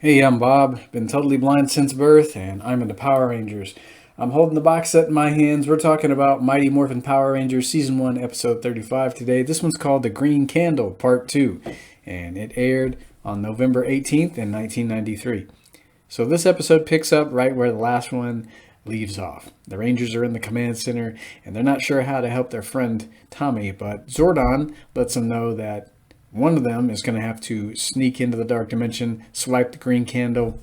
Hey, I'm Bob. Been totally blind since birth, and I'm into Power Rangers. I'm holding the box set in my hands. We're talking about Mighty Morphin Power Rangers Season 1, Episode 35 today. This one's called The Green Candle, Part 2, and it aired on November 18th in 1993. So this episode picks up right where the last one leaves off. The Rangers are in the command center, and they're not sure how to help their friend Tommy, but Zordon lets them know that one of them is going to have to sneak into the dark dimension, swipe the green candle.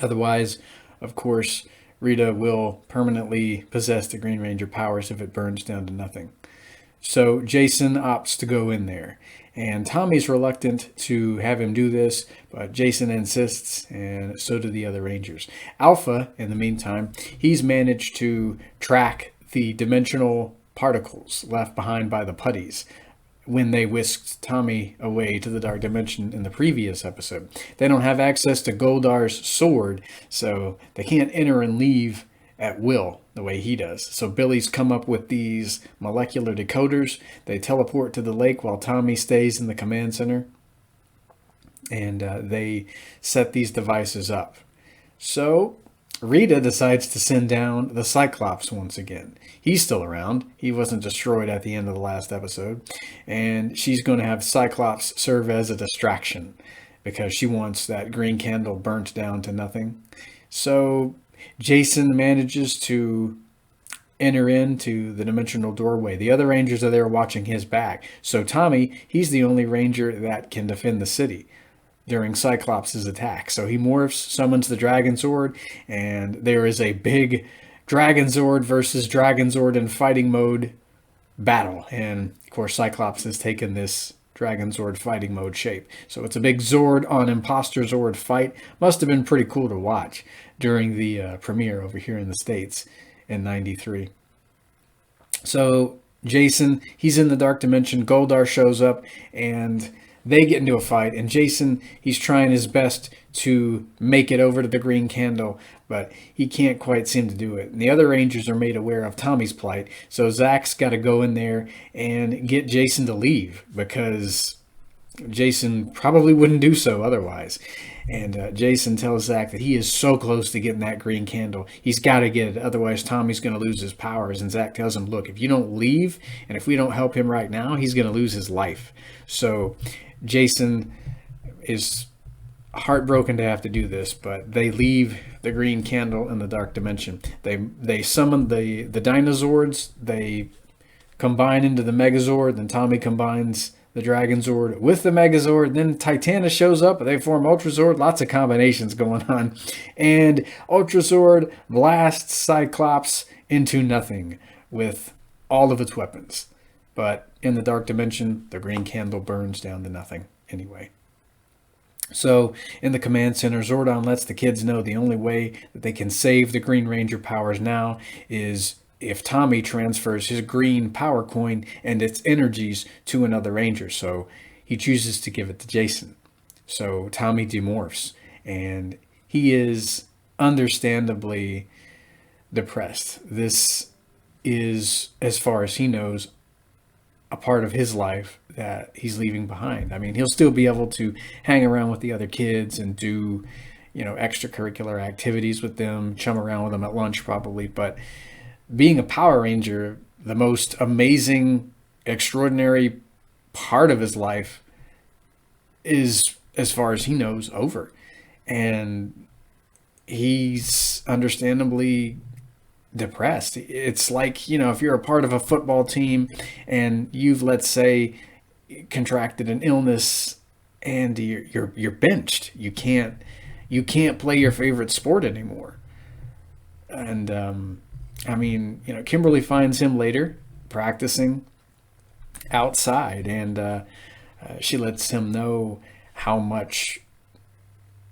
Otherwise, of course, Rita will permanently possess the Green Ranger powers if it burns down to nothing. So Jason opts to go in there. And Tommy's reluctant to have him do this, but Jason insists, and so do the other Rangers. Alpha, in the meantime, he's managed to track the dimensional particles left behind by the putties when they whisked Tommy away to the dark dimension in the previous episode. They don't have access to Goldar's sword, so they can't enter and leave at will the way he does. So Billy's come up with these molecular decoders. They teleport to the lake while Tommy stays in the command center, and they set these devices up. So Rita decides to send down the Cyclops once again. He's still around. He wasn't destroyed at the end of the last episode. And she's going to have Cyclops serve as a distraction because she wants that green candle burnt down to nothing. So Jason manages to enter into the dimensional doorway. The other Rangers are there watching his back. So Tommy, he's the only Ranger that can defend the city during Cyclops' attack. So he morphs, summons the Dragon Zord, and there is a big Dragon Zord versus Dragon Zord in fighting mode battle. And of course, Cyclops has taken this Dragon Zord fighting mode shape. So it's a big Zord on Imposter Zord fight. Must have been pretty cool to watch during the premiere over here in the States in 93. So Jason, he's in the dark dimension. Goldar shows up, and they get into a fight, and Jason, he's trying his best to make it over to the green candle, but he can't quite seem to do it. And the other Rangers are made aware of Tommy's plight, so Zach's got to go in there and get Jason to leave, because Jason probably wouldn't do so otherwise. And Jason tells Zach that he is so close to getting that green candle. He's got to get it, otherwise Tommy's going to lose his powers. And Zach tells him, look, if you don't leave, and if we don't help him right now, he's going to lose his life. So Jason is heartbroken to have to do this, but they leave the green candle in the dark dimension. They summon the Dinozords. They combine into the Megazord. Then Tommy combines the Dragon Zord with the Megazord. Then Titana shows up. They form Ultrazord. Lots of combinations going on. And Ultrazord blasts Cyclops into nothing with all of its weapons. But in the dark dimension, the green candle burns down to nothing anyway. So in the command center, Zordon lets the kids know the only way that they can save the Green Ranger powers now is if Tommy transfers his green power coin and its energies to another Ranger. So he chooses to give it to Jason. So Tommy demorphs, and he is understandably depressed. This is, as far as he knows, a part of his life that he's leaving behind. I mean, he'll still be able to hang around with the other kids and do, extracurricular activities with them, chum around with them at lunch probably. But being a Power Ranger, the most amazing, extraordinary part of his life is, as far as he knows, over. And he's understandably depressed. It's like, if you're a part of a football team and you've, let's say, contracted an illness and you're benched. You can't play your favorite sport anymore. And Kimberly finds him later practicing outside, and she lets him know how much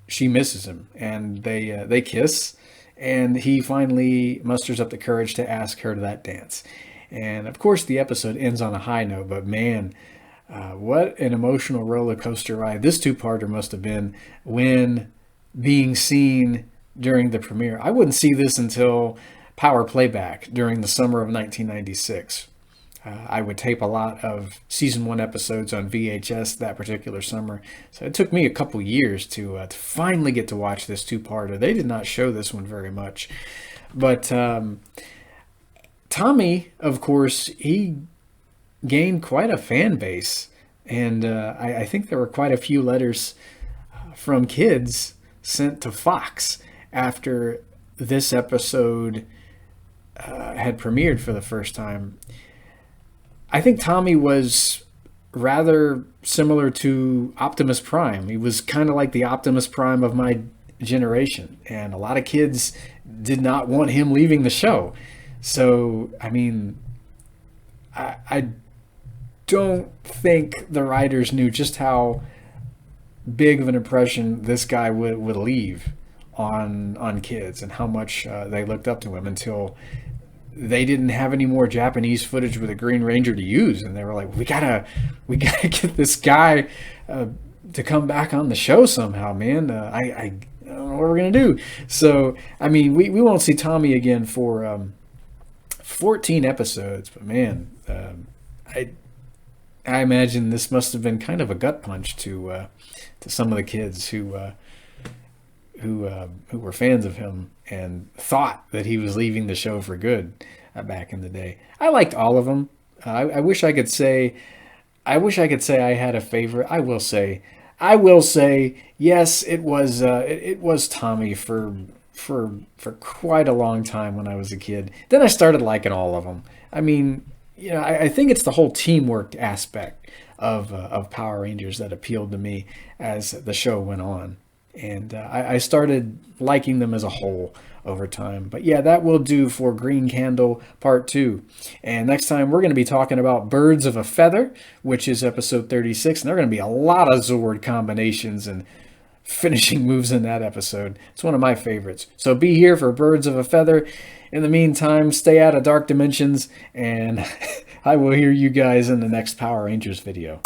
she misses him, and they kiss. And he finally musters up the courage to ask her to that dance. And of course, the episode ends on a high note, but man, what an emotional roller coaster ride this two-parter must have been when being seen during the premiere. I wouldn't see this until Power Playback during the summer of 1996. I would tape a lot of season 1 episodes on VHS that particular summer. So it took me a couple years to finally get to watch this two-parter. They did not show this one very much. But Tommy, of course, he gained quite a fan base. And I think there were quite a few letters from kids sent to Fox after this episode had premiered for the first time. I think Tommy was rather similar to Optimus Prime. He was kind of like the Optimus Prime of my generation. And a lot of kids did not want him leaving the show. So, I mean, I don't think the writers knew just how big of an impression this guy would leave on kids and how much they looked up to him until they didn't have any more Japanese footage with a Green Ranger to use, and they were like, we gotta get this guy to come back on the show somehow, man. I don't know what we're gonna do. So I mean, we won't see Tommy again for 14 episodes, but man, I imagine this must have been kind of a gut punch to some of the kids who were fans of him and thought that he was leaving the show for good back in the day. I liked all of them. I wish I could say I had a favorite. I will say yes, it was Tommy for quite a long time when I was a kid. Then I started liking all of them. I mean, you know, I think it's the whole teamwork aspect of Power Rangers that appealed to me as the show went on. And I started liking them as a whole over time. But yeah, that will do for Green Candle Part 2. And next time we're going to be talking about Birds of a Feather, which is episode 36. And there are going to be a lot of Zord combinations and finishing moves in that episode. It's one of my favorites. So be here for Birds of a Feather. In the meantime, stay out of dark dimensions, and I will hear you guys in the next Power Rangers video.